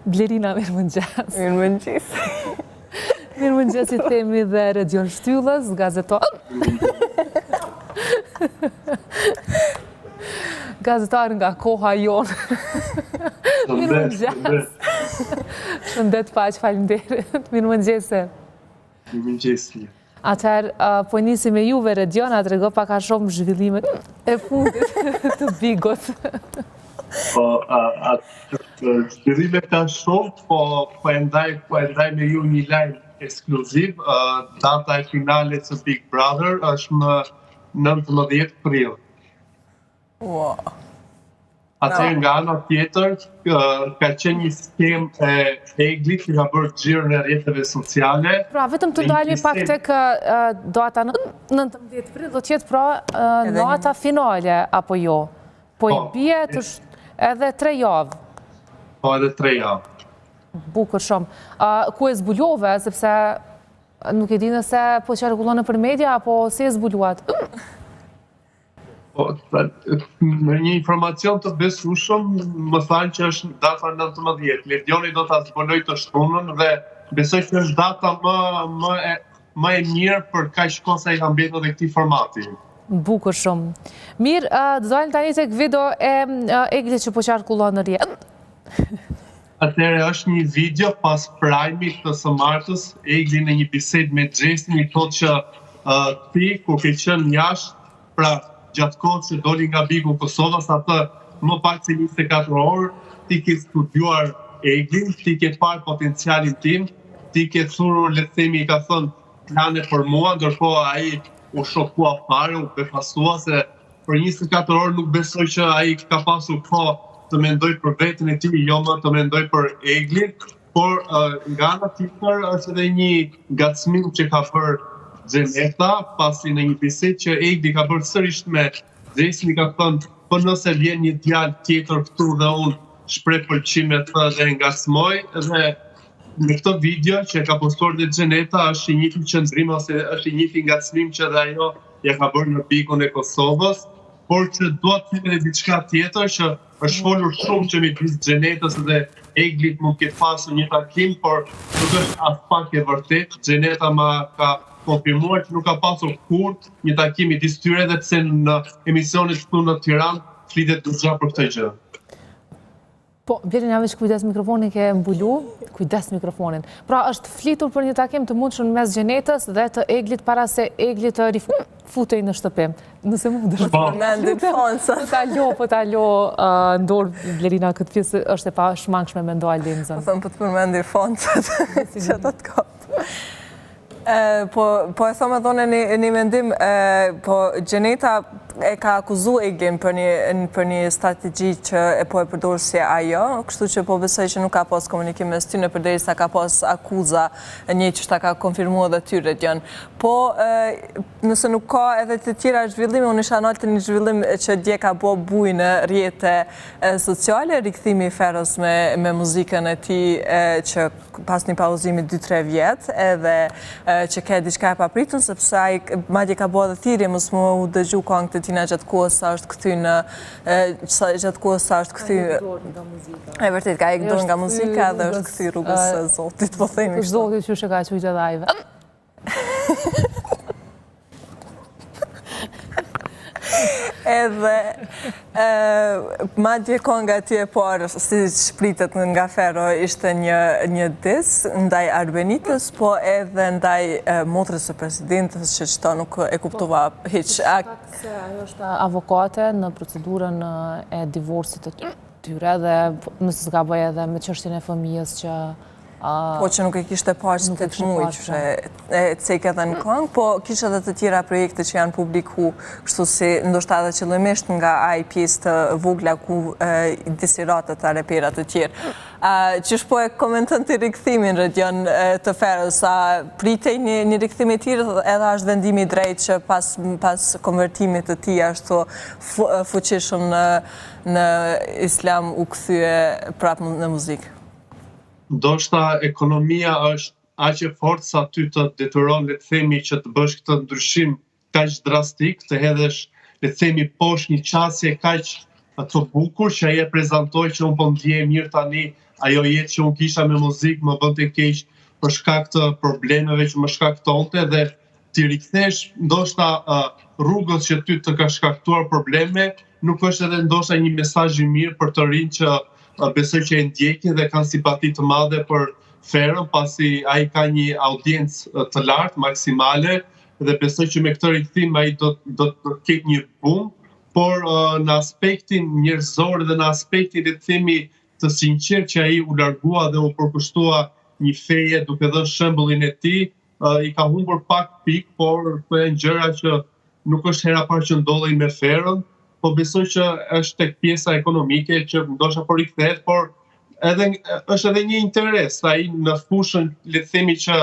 Blerina, mirëmëngjes. Mirëmëngjes. Mirëmëngjes I themi dhe Redion Shtyllës, gazetar. Gazetar nga koha jonë. Mirëmëngjes. Shëndet paq, faleminderit. Mirëmëngjese. Mirëmëngjes. Atëherë, po nisi me juve Redion, a trego pak a shumë zhvillimet e fundit të Bigot. Po, zhvillimet ka shumë, po e ndaj me ju një lajm ekskluziv. Data e finalet së Big Brother është më 19 prill. Wow. Atëherë nga ana tjetër, ka qenë një skemë e Eglit që ka bërë xhirën e rrjeteve sociale. Pra, vetëm të ndalemi pak tek data 19 prill, do të jetë pra nata finale apo jo? Po I bie edhe 3 javë. Po edhe 3 javë. Bukur shumë. Ku e zbulove, sepse nuk e di nëse po qarkullon nëpër media apo si e zbuluat? Në një informacion të besueshëm, më thanë që është data 19. Ledioni do ta zbuloj të shtunën dhe besoj që është data më e mirë për kaq kohë sa I ka mbetur edhe këtij formati. Bukur shumë. Mirë, do dalim tani tek video e Eglit që po qarkullon në rrjet. Atëherë është një video pas prajmit të së martës, Egli në një bisedë me Xhesin I thotë që ti kur ke qenë jashtë, pra gjatë kohës që doli nga Bigu Kosovës, atë më pak se 24 orë, ti ke studiuar Eglin, ti ke parë potencialin tim, ti ke thurur, le të themi, I ka thënë plane për mua, ndërkohë ai u shokua fare, u befasua se për 24 orë nuk besoj që ai ka pasur kohë të mendoj për veten e tij, jo më të mendoj për Eglin, por nga ana tjetër është edhe një ngacmim që ka bërë Xheneta, pasi në një bisedë që Egli ka bërë sërish me Xhesin I ka thënë, po nëse vjen një djalë tjetër këtu dhe unë shpreh pëlqimet dhe ngacmoj, dhe në këtë video që ka postuar dhe Xheneta është I njëjti qëndrim ose është I njëjti ngacmim që dhe ajo ja ka bërë në Bigun e Kosovës, por që duhet të themi diçka tjetër që është folur shumë që midis Xhenetës dhe Eglit mund ketë pasur një takim, por nuk është as pak e vërtet. Xheneta ma ka konfirmuar që nuk ka pasur kur një takim midis tyre dhe pse në emisionet këtu në Tiranë flitet goxha për këtë gjë. Po, Blerina, veç kujdes mikrofonin ke mbulu, kujdes mikrofonin. Pra, është flitur për një takim të mundshëm mes Xhenetës dhe të Eglit para se Egli të rifutej në shtëpi. Nëse mundesh. Përmendim foncat. Po ta lo ndorë Blerina këtë pjesë është e pa shmangshme me ndo Alenzën. Po thëmë për të përmendim foncat që të të kapë. Po e thome dhone një mendim, po Xheneta e ka akuzu Eglin për një strategji që e po e përdorë si ajo, kështu që po besoj që nuk ka pas komunikim mes tyre përderisa ka pas akuza një që ta ka konfirmuar dhe ty Redion. Po nëse nuk ka edhe të tjera zhvillime, unë isha naltë një zhvillim që dje ka bo buj në rrjete sociale, rikthimi I Feros me muzikën e tij që pas një pauzimi 2-3 vjet, edhe që ke diçka e papritun, sepse ai madje ka bërë dhe thirrje mos më u dëgju këngët e tina gjatë kohës sa është këthy në gjatë kohës sa është këthy e vërtet ka ikë dorë nga muzika dhe është këthy rrugës së Zotit, po themi kështu. Zotit që ka qujtë edhe ajve. Edhe madje konga ti e parë, si shpritet nga Fero, ishte një dis ndaj Arbenitës, po edhe ndaj motrës së presidentës që qëta nuk e kuptova hiq. Ajo është avokate në procedurën e divorcit të tyre dhe nëse s'ka bëj edhe me çështjen e fëmijës që po që nuk e kishte parë 8 muaj që e cek edhe në këngë, po kishte edhe të tjera projekte që janë publiku, kështu si ndoshta edhe qëllimisht nga ai pjesë të vogla ku disiratët e reperat të tjerë. Qysh po e komenton të rikthimin Redion të Feros, a pritej një rikthim I tillë edhe është vendimi I drejtë që pas konvertimit të tij ashtu fuqishëm në islam u kthye prapë në muzikë? Ndoshta ekonomia është aq e fortë sa ty të detyron, le të themi, që të bësh këtë ndryshim kaq drastik, të hedhësh, le të themi, poshtë një qasje kaq të bukur që ai e prezantoi që unë po ndjej mirë tani, ajo jetë që unë kisha me muzikë më bënte keq për shkak të problemeve që më shkaktonte dhe ti rikthesh ndoshta rrugës që ty të ka shkaktuar probleme, nuk është edhe ndoshta një mesazh i mirë për të rinj që besoj që e ndjekin dhe kanë simpati të madhe për Ferën, pasi ai ka një audiencë të lartë, maksimale, dhe besoj që me këtë rikthim ai do të ketë një boom, por në aspektin njerëzor dhe në aspektin le të themi të sinqert që ai u largua dhe u përkushtua një feje duke dhënë shembullin e tij, i ka humbur pak pik, por këto janë gjëra që nuk është hera parë që ndodhin me Ferën, po besoj që është tek pjesa ekonomike që ndoshta po rikthehet, por është edhe një interes, ai në fushën le të themi që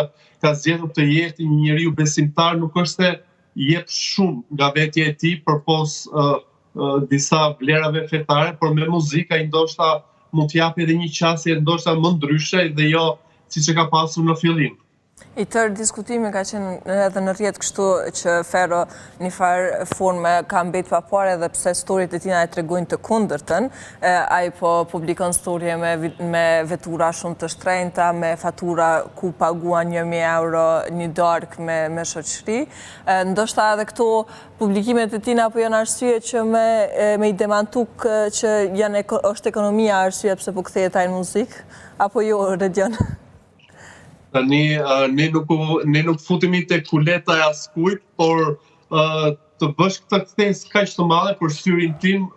ka zgjedhur të jetë një njeriu besimtar, nuk është se jep shumë nga vetja e tij përpos disa vlerave fetare, por me muzikë ai ndoshta mund të japë edhe një qasje ndoshta më ndryshe dhe jo siç e ka pasur në fillim. I tërë diskutimi ka qenë edhe në rrjet kështu që Fero një farë forme ka mbet pa pare dhe pse storyt e tina e tregojnë të kundërtën, ai po publikon story me vetura shumë të shtrenjta, me fatura ku paguan 1.000 euro një darkë me shoqëri. Ndoshta edhe këto publikimet e tina po janë arsye që me i demantu që është ekonomia arsye pse po kthehet ai në muzikë, apo jo, Redion? Tani, ne nuk futemi te kuleta e askujt, por të bësh këtë kthesë kaq të madhe për syrin tim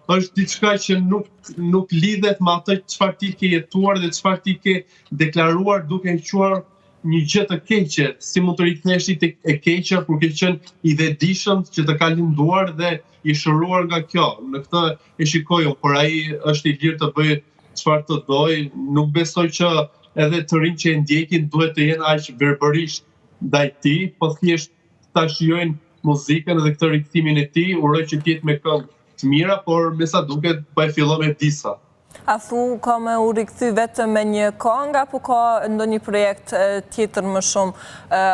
është diçka që nuk lidhet me atë çfarë ti ke jetuar dhe çfarë ti ke deklaruar duke quar një gjë të keqe. Si mund të rikthesh ti e keqja kur ke qenë i vetëdijshëm që të ka lënduar dhe i shëruar nga kjo. Në këtë e shikoj, por ai është i lirë të bëjë çfarë të dojë, nuk besoj që edhe të rinj që e ndjekin duhet të jenë aq verbërisht ndaj tij, po thjesht ta shijojnë muzikën dhe këtë rikthimin e tij, uroj që të jetë me këngë të mira, por me sa duket po e fillon me disa. A thu ka me u rikthy vetëm me një këngë apo ka ndonjë projekt tjetër më shumë?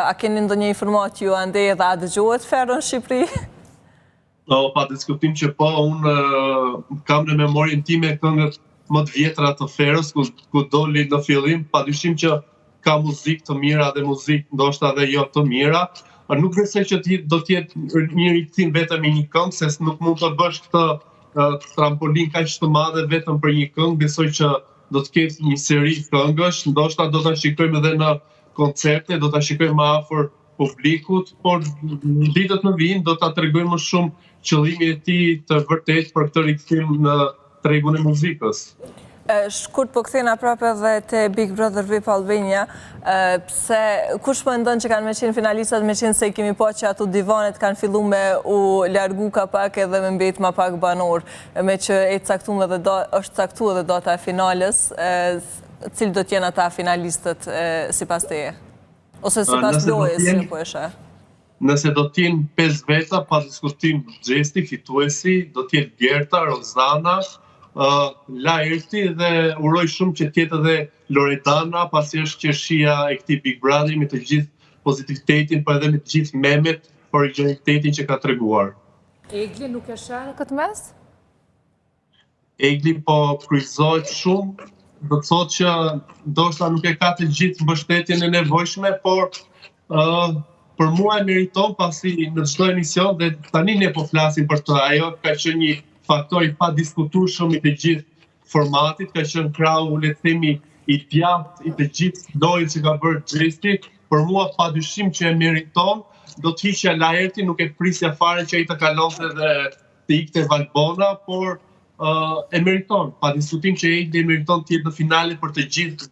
A keni ndonjë informat ju ande edhe a dëgjohet Fero në Shqipëri? Pa diskutim që po, unë kam në memorien time këngët më të vjetra të Ferës, ku doli në fillim, padyshim që ka muzikë të mira dhe muzikë ndoshta edhe jo të mira. Nuk besoj që do të jetë një rikthim vetëm i një këngë, se nuk mund të bësh këtë trampolin kaq të madhe vetëm për një këngë. Besoj që do të ketë një seri këngësh, ndoshta do ta shikojmë edhe në koncerte, do ta shikojmë më afër publikut, por në ditët në vijim do ta tregojmë më shumë qëllimin e tij të vërtetë për këtë rikthim në tregun e muzikës. Shkurt po kthena prapë edhe te Big Brother VIP Albania, pse kush po mendon që kanë me qenë finalistat, me qenë se kemi pa që ato divanet kanë fillu me u largu ka pak edhe me mbet ma pak banor, me që është caktu edhe data e finales, cilë do t'jenë ata finalistët sipas teje? Ose sipas lojës që po e sheh? Nëse do t'jenë 5 veta, pa diskutim Gjesti, fituesi, do t'jetë Gerta, Rozana, Laerti dhe uroj shumë që t'jetë edhe Loredana, pasi është qershia e këtij Big Brother me të gjithë pozitivitetin, por edhe me të gjithë memet, origjinalitetin që ka treguar. Egli nuk e sheh në këtë mes? Egli po kryqëzohet shumë, do të thotë që ndoshta nuk e ka të gjithë mbështetjen e nevojshme, por për mua e meriton, pasi në çdo emision dhe tani ne po flasim për të, ajo ka qenë një faktor i pa diskutueshëm i të gjithë formatit, ka qenë krahu, le të themi, i djathtë i të gjithë lojës që ka bërë Gjesti. Për mua padyshim që e meriton, do të hiqja Laerti, nuk e prisja fare që ai të kalonte dhe të ikte Valbona, por e meriton. Pa diskutim që ai e meriton të jetë në finale për të gjithë,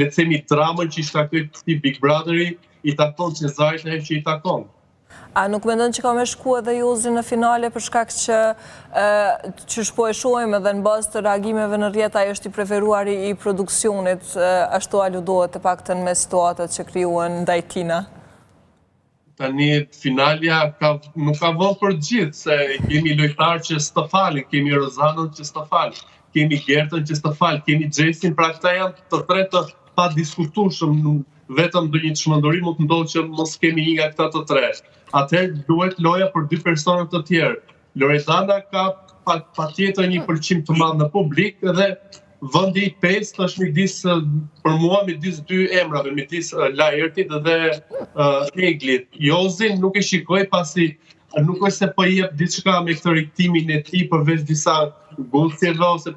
le të themi, dramën që i shkaktoi këtij Big Brotheri, i takon Cezarit e që i takon. A nuk mendon që ka me shku edhe Jozi në finale për shkak që shpo e shohim edhe në bazë të reagimeve në rrjet, ai është i preferuari i produksionit, ashtu aludohet të paktën me situatat që krijuan ndaj tina? Tani finalja nuk ka vënë për gjithë, se kemi lojtarë që s'të falin, kemi Rozanën që s'të falin, kemi Gertën që s'të falin, kemi Gjestin, pra këta janë të tretë pa diskutueshëm, vetëm do një çmenduri mund të ndodhë që mos kemi një nga këta të tre. Atëherë duhet loja për 2 persona të tjerë. Loredana ka patjetër një pëlqim të madh në publik dhe vendi i 5 është midis për mua midis dy emrave, midis Laertit dhe Eglit. Jozin nuk e shikoj pasi nuk është se po jep diçka me këtë riktimin e tij përveç disa gullësjeve ose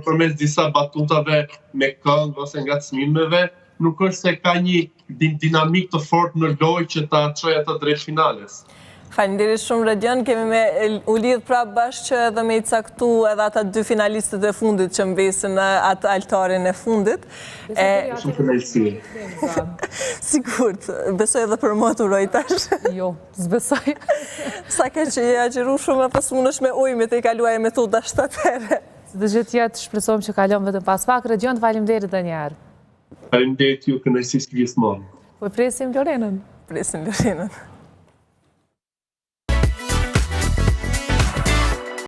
përmes disa batutave me këngë ose ngacmimeve, nuk është se ka një dinamik të fortë në lojë që ta çojë atë drejt finales. Faleminderit shumë Redion, kemi me u lidh prapë bashkë që edhe me i caktu edhe ata dy finalistët e fundit që mbesin në atë altarin e fundit. Shumë kënaqësi. Sigurt, besoj edhe për mua të uroj tash. Jo, s'besoj. Sa ke që i agjeru shumë e pas mundesh me ujme të i kaluaj metoda 7 herë. Si dhe gjithë jetë shpresojmë që kalon vetëm pas pak. Redion, faleminderit edhe një herë. Faleminderit ju, kënaqësi gjithmonë. Po presim Lorenën. Presim Lorenën.